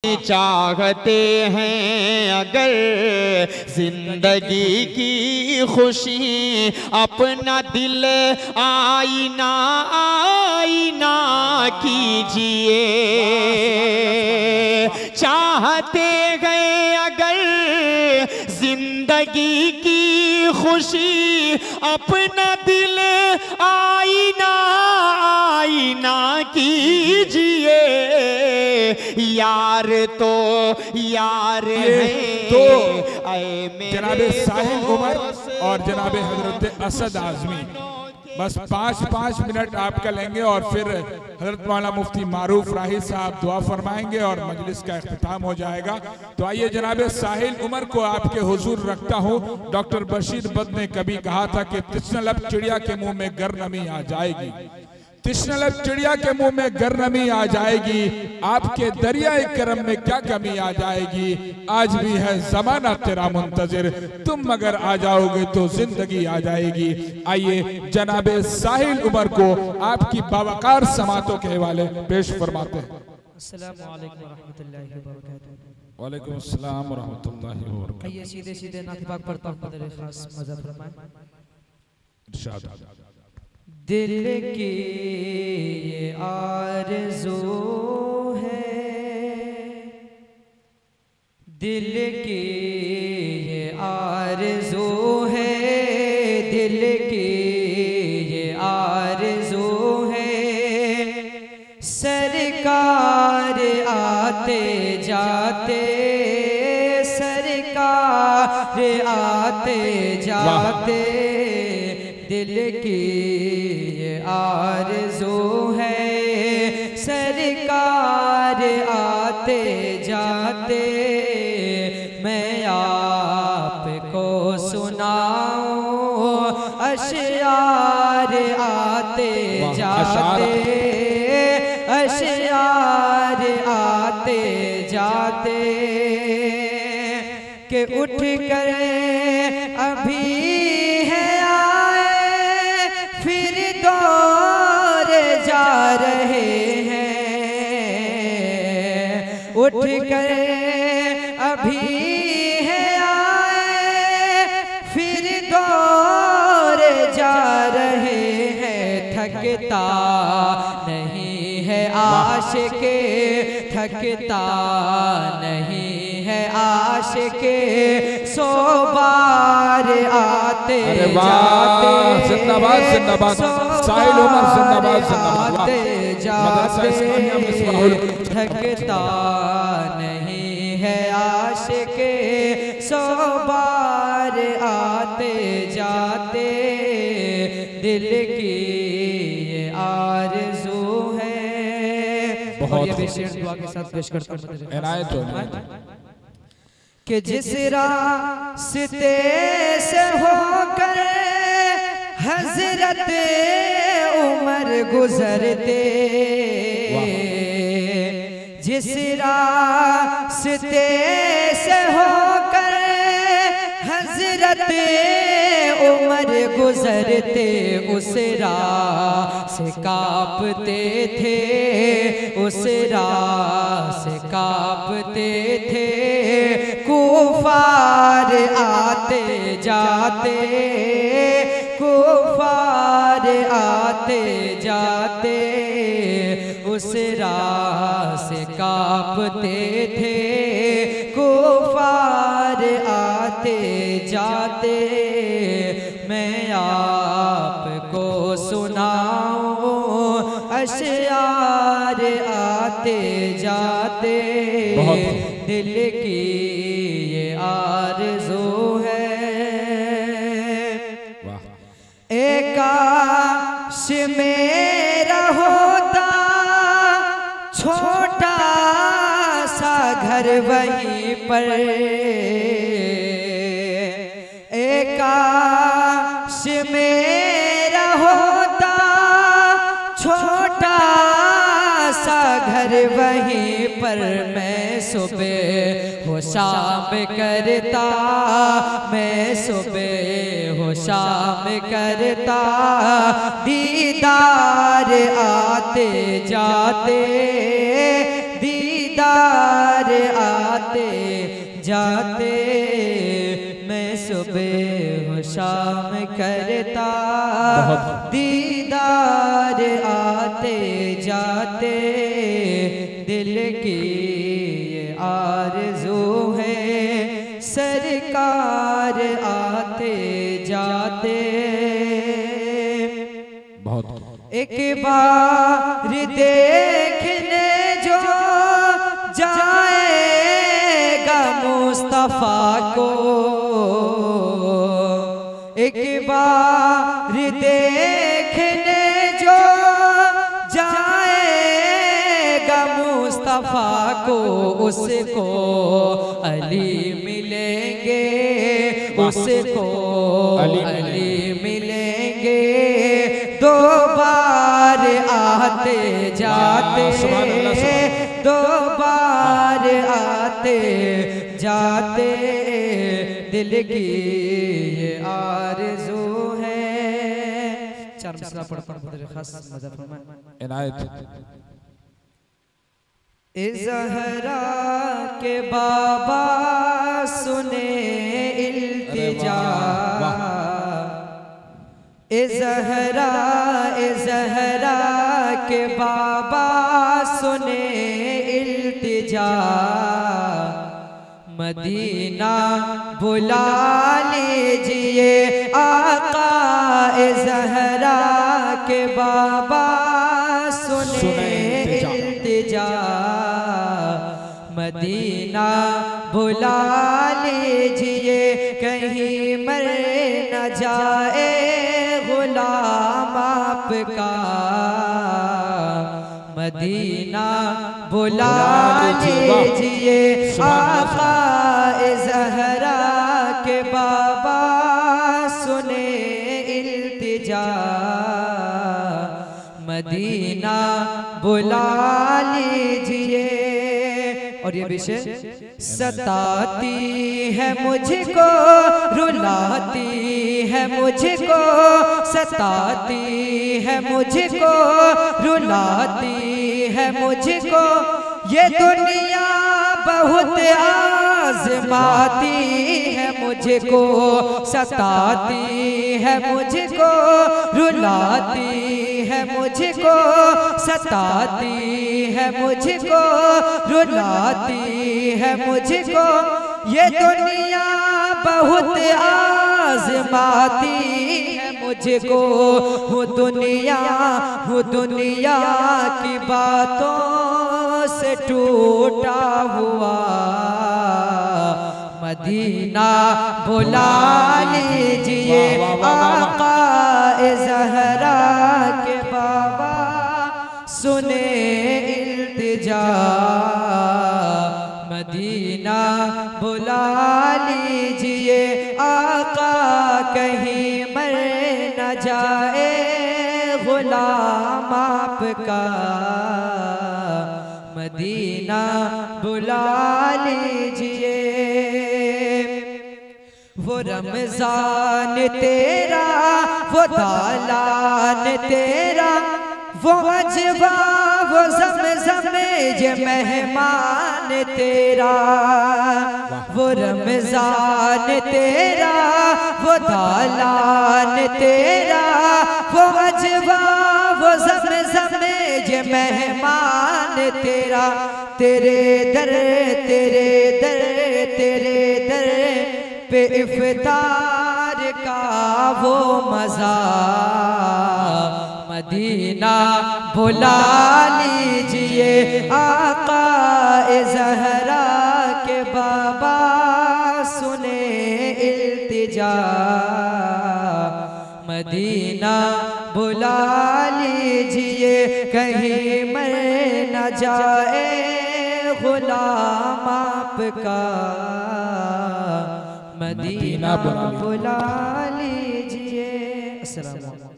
चाहते हैं अगर जिंदगी की खुशी, अपना दिल आईना आईना कीजिए। चाहते हैं अगर जिंदगी की खुशी, अपना दिल आईना आईना कीजिए। यार तो यार है तो जनाबे साहिल उमर और जनाबे हजरत असद आजमी बस 5-5 मिनट आपका लेंगे और फिर हजरत मौलाना मुफ्ती मारूफ राही साहब दुआ फरमाएंगे और मजलिस का इख्तिताम हो जाएगा। तो आइए जनाबे साहिल उमर को आपके हुजूर रखता हूँ। डॉक्टर बशीर बद ने कभी कहा था कि तिस्नलब चिड़िया के मुंह में गर्नमी आ जाएगी, तिस्नलब चिड़िया के मुंह में गर्नमी आ जाएगी, आपके दरियाए करम में क्या कमी आ जाएगी। आज भी है जमाना तेरा मुंतजिर, तुम अगर आ जाओगे तो जिंदगी आ जाएगी। आइए जनाबे साहिल उमर को आपकी बावकार समातों के हवाले पेश फरमाते हैं। अस्सलामु अलैकुम वरहमतुल्लाहि वबरकातुहू। वालेकुम अस्सलाम वरहमतुल्लाहि वबरकातुहू। आइए सीधे सीधे नात पाक पढ़ता हूं, बदर खास मजा फरमाएं। इरशाद। दिल की ये आरज़ू है, दिल की ये आरज़ू है, दिल की ये आरज़ू है। सरकार आते जाते, सरकार आते जाते, दिल की आरज़ू है। सरकार आते जाते मैं आपको सुनाऊं अशआर आते जाते, अशआर आते जाते के उठ कर अभी उठ कर अभी है आए, फिर दौर जा रहे हैं। थकता नहीं है आशिक़े, थकता नहीं है आशिक़े, 100 बार आते जाते, जिंदाबाद जिंदाबाद साहिल उमर जिंदाबाद जिंदाबाद थकता नहीं है आशिक़े, 100 बार आते जाते, दिल की ये आरज़ू है। और ये भी शेर दुआ के साथ पेश करता हूं इनायत हो कि जिस रास्ते से होकर हजरत उमर गुजरते, जिस रास्ते से होकर हजरत उमर गुजरते, उस राह से कांपते थे, उस राह से कांपते थे। कुफार आते जाते, कुफार आते जाते, उस राह से कांपते थे। कुफार आते जाते मैं आपको सुनाऊं अशआर आते जाते, दिल की ये आरज़ू है। काश मेरा होता छोटा सा घर वहीं पर, काश मेरा होता छोटा सा घर वहीं पर। मैं सुबह हो शाम करता, मैं सुबह हो शाम करता, दीदार आते जाते, दीदार दीदार आते जाते मैं सुबह व शाम करता, दीदार आते जाते दिल की ये आरज़ू है, सरकार आते जाते। बहुत एक बार देखने जो जाएगा मुस्तफा को, एक बार देखने जो जाएगा मुस्तफा को, उसको अली मिलेंगे, उसको अली मिलेंगे। दो बार आते जाते, दो बार आते जाते दिल की ये आरज़ू है। चार मसला पढ़ खास मज़ा फरमाएं। इनायत। ज़हरा के बाबा सुने इल्तिजा, ज़हरा के बाबा सुने इल्तिजा, मदीना बुला लीजिए आका। ज़हरा के बाबा सुने इल्तिजा, मदीना बुला लीजिए, कहीं मर न जाए गुलाम आपका। मदीना बुला लीजिए आका। ज़हरा के बाबा सुने इल्तिजा, मदीना बुला लीजिए। और ये विषय सताती है मुझको, रुलाती है मुझको, सताती है मुझको, रुलाती है मुझको। ये दुनिया बहुत आज़माती है मुझको, सताती है मुझको, रुलाती है मुझको, सताती है मुझको, रुलाती है मुझको। ये दुनिया बहुत आज़माती है मुझको, हूँ दुनिया की बातों से टूटा हुआ। मदीना बुला लीजिए आका। ज़हरा के बाबा सुने इल्तिजा, मदीना बुला लीजिए आका। कहीं मर न जाए गुलाम आपका। मदीना बुला लीजिए। वो रमजान तेरा, वो दालान तेरा, वो अजवा वो ज़मज़म ये मेहमान तेरा। वो रमजान तेरा, वो दालान तेरा, वो अजवा वो ज़मज़म ये मेहमान तेरा। तेरे दर पे इफ्तार का वो मज़ा। मदीना बुला लीजिए आका। ज़हरा के बाबा सुने इल्तिजा, मदीना बुला लीजिए। कहीं मर न जाए गुलाम आपका। मदीना बुला लीजिए। अस्सलाम वालेकुम।